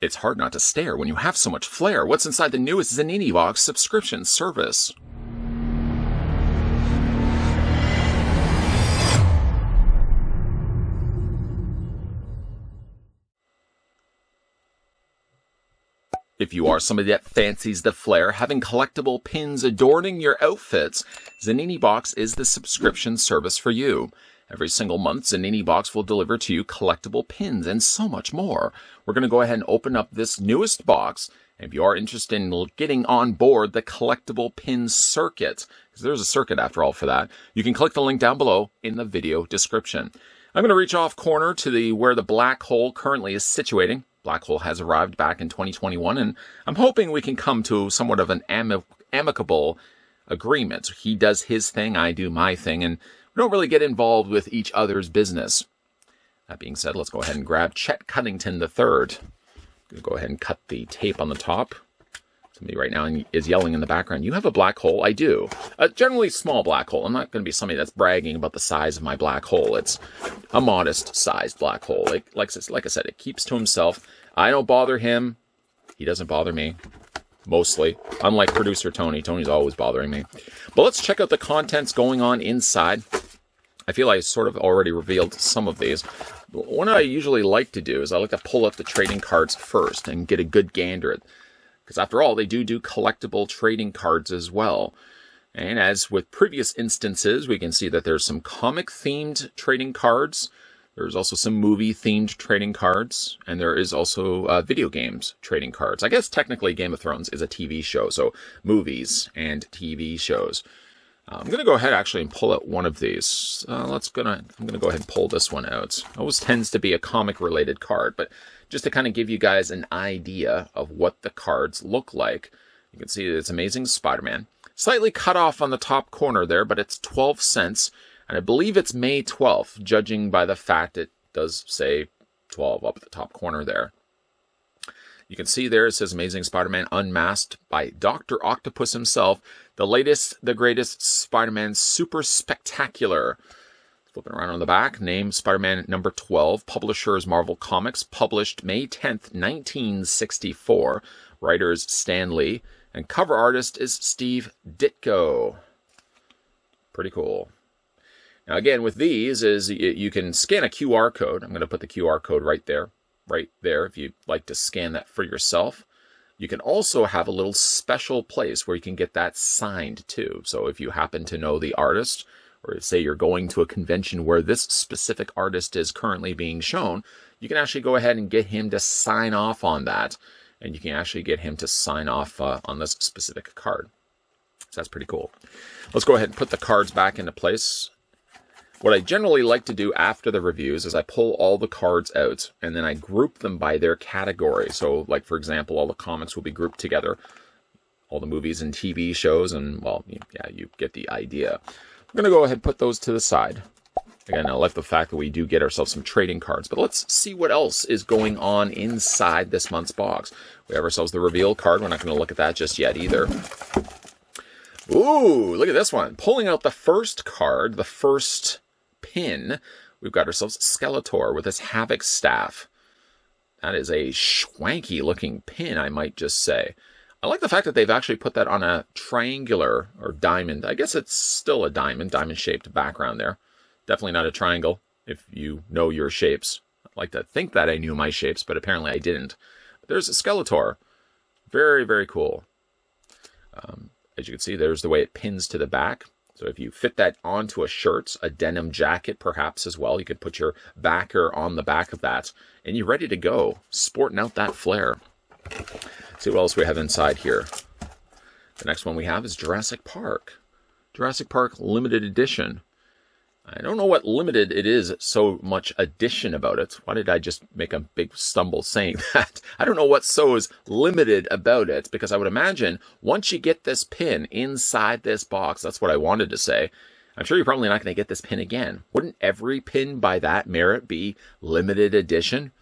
It's hard not to stare when you have so much flair. What's inside the newest Zanini box subscription service? If you are somebody that fancies the flair, having collectible pins adorning your outfits, Zanini Box is the subscription service for you. Every single month, Zanini Box will deliver to you collectible pins and so much more. We're going to go ahead and open up this newest box. And if you are interested in getting on board the collectible pin circuit, because there's a circuit after all for that, you can click the link down below in the video description. I'm going to reach off corner to where the black hole currently is situating. Black hole has arrived back in 2021, and I'm hoping we can come to somewhat of an amicable agreement. He does his thing, I do my thing, and we don't really get involved with each other's business. That being said, let's go ahead and grab Chet Cunnington III. I'm going to go ahead and cut the tape on the top. Somebody right now is yelling in the background, "You have a black hole?" I do. A generally small black hole. I'm not going to be somebody that's bragging about the size of my black hole. It's a modest-sized black hole. Like I said, it keeps to himself. I don't bother him. He doesn't bother me. Mostly. Unlike producer Tony. Tony's always bothering me. But let's check out the contents going on inside. I feel I sort of already revealed some of these. What I usually like to do is I like to pull up the trading cards first and get a good gander at. Because after all, they do collectible trading cards as well. And as with previous instances, we can see that there's some comic-themed trading cards. There's also some movie-themed trading cards. And there is also video games trading cards. I guess technically Game of Thrones is a TV show, so movies and TV shows. I'm going to go ahead actually and pull out one of these. I'm going to go ahead and pull this one out. It always tends to be a comic-related card, but just to kind of give you guys an idea of what the cards look like. You can see that it's Amazing Spider-Man. Slightly cut off on the top corner there, but it's 12 cents. And I believe it's May 12th, judging by the fact it does say 12 up at the top corner there. You can see there it says Amazing Spider-Man Unmasked by Dr. Octopus himself. The latest, the greatest Spider-Man Super Spectacular. Flipping around on the back, name Spider-Man number 12. Publisher is Marvel Comics. Published May 10th, 1964. Writers Stan Lee. And cover artist is Steve Ditko. Pretty cool. Now again, with these, you can scan a QR code. I'm going to put the QR code right there if you'd like to scan that for yourself. You can also have a little special place where you can get that signed too. So if you happen to know the artist, or say you're going to a convention where this specific artist is currently being shown, you can actually go ahead and get him to sign off on that. And you can actually get him to sign off on this specific card. So that's pretty cool. Let's go ahead and put the cards back into place. What I generally like to do after the reviews is I pull all the cards out and then I group them by their category. So like, for example, all the comics will be grouped together. All the movies and TV shows and, well, yeah, you get the idea. We're going to go ahead and put those to the side. Again, I like the fact that we do get ourselves some trading cards. But let's see what else is going on inside this month's box. We have ourselves the reveal card. We're not going to look at that just yet either. Ooh, look at this one. Pulling out the first card, the first pin, we've got ourselves Skeletor with his Havoc staff. That is a schwanky looking pin, I might just say. I like the fact that they've actually put that on a triangular or diamond. I guess it's still a diamond-shaped background there. Definitely not a triangle, if you know your shapes. I like to think that I knew my shapes, but apparently I didn't. But there's a Skeletor. Very, very cool. As you can see, there's the way it pins to the back. So if you fit that onto a shirt, a denim jacket perhaps as well, you could put your backer on the back of that, and you're ready to go, sporting out that flair. Let's see what else we have inside here. The next one we have is Jurassic Park. Jurassic Park Limited Edition. I don't know what limited it is so much edition about it. Why did I just make a big stumble saying that? I don't know what so is limited about it, because I would imagine once you get this pin inside this box, that's what I wanted to say, I'm sure you're probably not going to get this pin again. Wouldn't every pin by that merit be limited edition?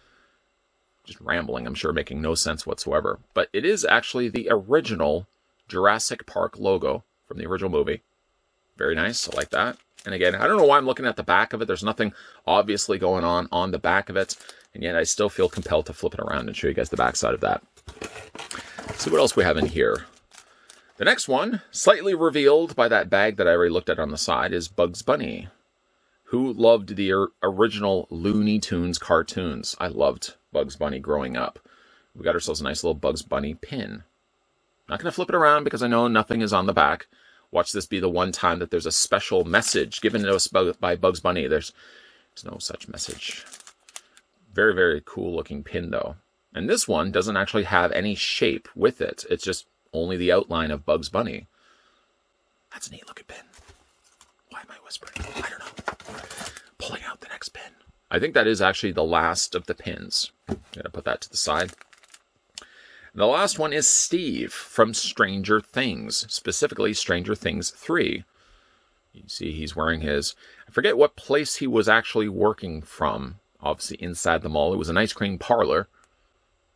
Just rambling, I'm sure, making no sense whatsoever. But it is actually the original Jurassic Park logo from the original movie. Very nice, I like that. And again, I don't know why I'm looking at the back of it. There's nothing obviously going on the back of it. and yet I still feel compelled to flip it around and show you guys the backside of that. Let's see what else we have in here. The next one, slightly revealed by that bag that I already looked at on the side, is Bugs Bunny. Who loved the original Looney Tunes cartoons? I loved Bugs Bunny growing up. We got ourselves a nice little Bugs Bunny pin. Not going to flip it around because I know nothing is on the back. Watch this be the one time that there's a special message given to us by Bugs Bunny. There's no such message. Very, very cool looking pin though. And this one doesn't actually have any shape with it. It's just only the outline of Bugs Bunny. That's a neat looking pin. Why am I whispering? I don't know. Pulling out the next pin. I think that is actually the last of the pins. I'm going to put that to the side. The last one is Steve from Stranger Things, specifically Stranger Things 3. You see he's wearing his, I forget what place he was actually working from, obviously inside the mall. It was an ice cream parlor.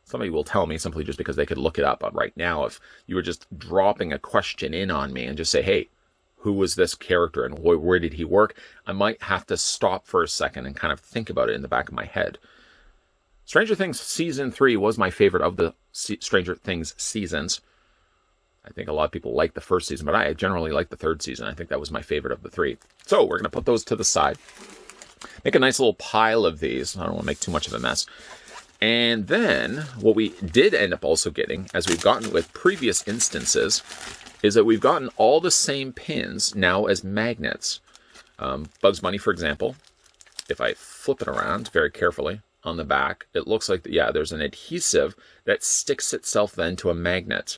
Somebody will tell me simply just because they could look it up. But right now, if you were just dropping a question in on me and just say, hey, who was this character and where did he work? I might have to stop for a second and kind of think about it in the back of my head. Stranger Things Season 3 was my favorite of the Stranger Things seasons. I think a lot of people like the first season, but I generally like the third season. I think that was my favorite of the 3. So we're going to put those to the side. Make a nice little pile of these. I don't want to make too much of a mess. And then what we did end up also getting, as we've gotten with previous instances, is that we've gotten all the same pins now as magnets. Bugs Bunny, for example, if I flip it around very carefully, on the back, it looks like, yeah, there's an adhesive that sticks itself then to a magnet.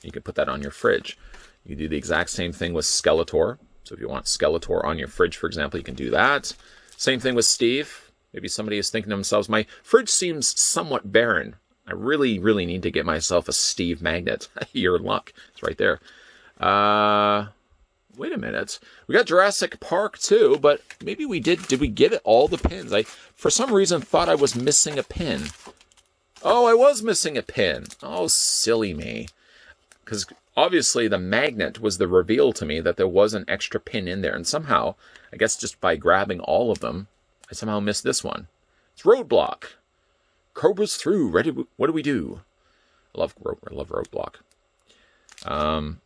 You can put that on your fridge. You can do the exact same thing with Skeletor. So if you want Skeletor on your fridge, for example, you can do that. Same thing with Steve. Maybe somebody is thinking to themselves, my fridge seems somewhat barren. I really, really need to get myself a Steve magnet. Your luck. It's right there. Wait a minute. We got Jurassic Park too, but maybe we did we get it all the pins? I, for some reason, thought I was missing a pin. Oh, I was missing a pin. Oh, silly me. Because obviously the magnet was the reveal to me that there was an extra pin in there. And somehow, I guess just by grabbing all of them, I somehow missed this one. It's Roadblock. Cobra's through. Ready? What do we do? I love Roadblock.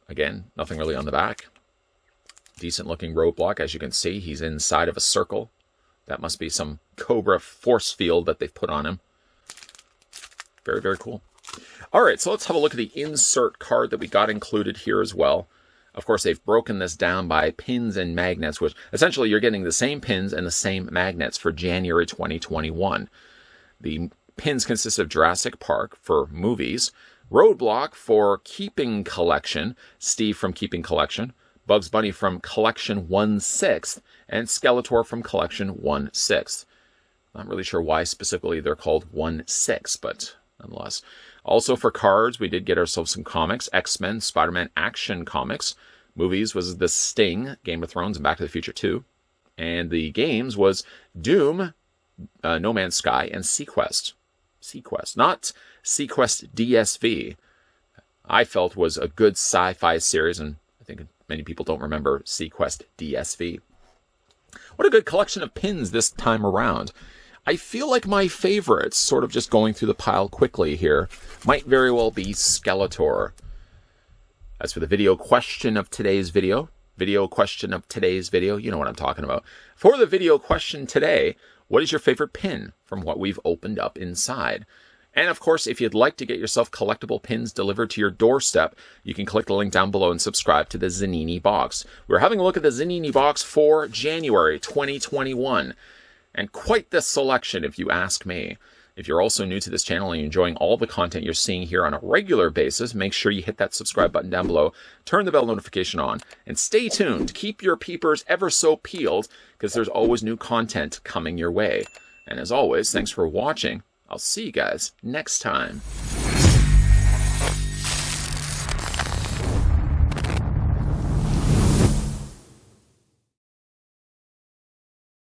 Again, nothing really on the back. Decent looking Roadblock. As you can see, he's inside of a circle. That must be some Cobra force field that they've put on him. Very, very cool. All right, so let's have a look at the insert card that we got included here as well. Of course, they've broken this down by pins and magnets, which essentially you're getting the same pins and the same magnets for January 2021. The pins consist of Jurassic Park for movies, Roadblock for Keeping Collection, Steve from Keeping Collection, Bugs Bunny from Collection 1/6, and Skeletor from Collection 1/6. Not really sure why specifically they're called 1/6, but nonetheless. Also for cards, we did get ourselves some comics, X-Men, Spider-Man Action Comics. Movies was The Sting, Game of Thrones, and Back to the Future 2. And the games was Doom, No Man's Sky, and Sequest. Sequest, not Sequest DSV. I felt was a good sci-fi series, and I think many people don't remember Sequest DSV. What a good collection of pins this time around. I feel like my favorites, sort of just going through the pile quickly here, might very well be Skeletor. As for the video question of today's video, you know what I'm talking about. For the video question today, what is your favorite pin from what we've opened up inside? And of course, if you'd like to get yourself collectible pins delivered to your doorstep, you can click the link down below and subscribe to the Zanini box. We're having a look at the Zanini box for January 2021. And quite the selection, if you ask me. If you're also new to this channel and you're enjoying all the content you're seeing here on a regular basis, make sure you hit that subscribe button down below, turn the bell notification on, and stay tuned. Keep your peepers ever so peeled, because there's always new content coming your way. And as always, thanks for watching. I'll see you guys next time.